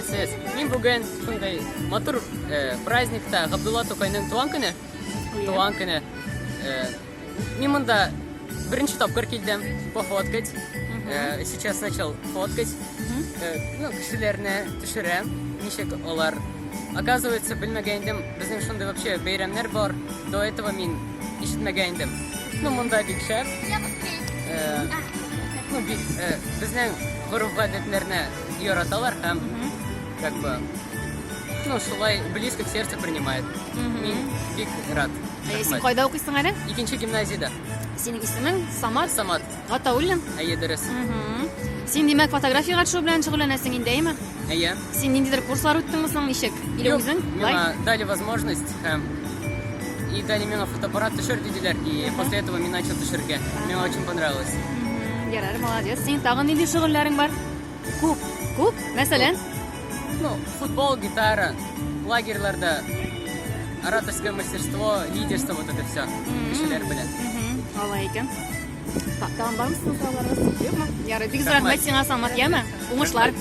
сіз. Мен бүгін шундай матур праздникта Габдулла Тукайның туған күні. Туған күні. Мен мұнда бірінші тапқыр келдім пофоткать. Сейчас начал фоткать. Кішілеріне түшірем. Нешек олар. Оказывается, білмегендім. Біздің шундай вообще бейремнер бар. До этого мен ишітмегендім. Мұнда бик шәп. Біздің ғұрып ғадетлеріне яраталар һәм как бы шулай близко к сердцу принимает. Мен бик рад. Сен қайда оқисың әлі? Икенче гимназияда. Сенің исемің Самат? Самат. Гатауллин? Әйе, дұрыс. Сен демәк фотографияға төшү белән шөгыльләнәсең инде, әйме? Әйе. Сен ниндидер курслар үттеңме соң ничек? Или үзең? Миңа дали возможность һәм и дали миңа фотоаппарат төшер диделәр. И после этого мен начал төшергә. Миңа очень понравилось. Ярар, молодец. Сен тагын нинди шөгыльләрең бар? Күп. Күп? Мәсәлән? Футбол, гитара, лагерьларда, ораторское мастерство, лидерство, вот это все. Кешеләр белән. Алай икән. Тагын бармысың сорауларыгыз? Юкмы? Ярый, бик рәхмәт сиңа, Самат, яме? Уңышлар.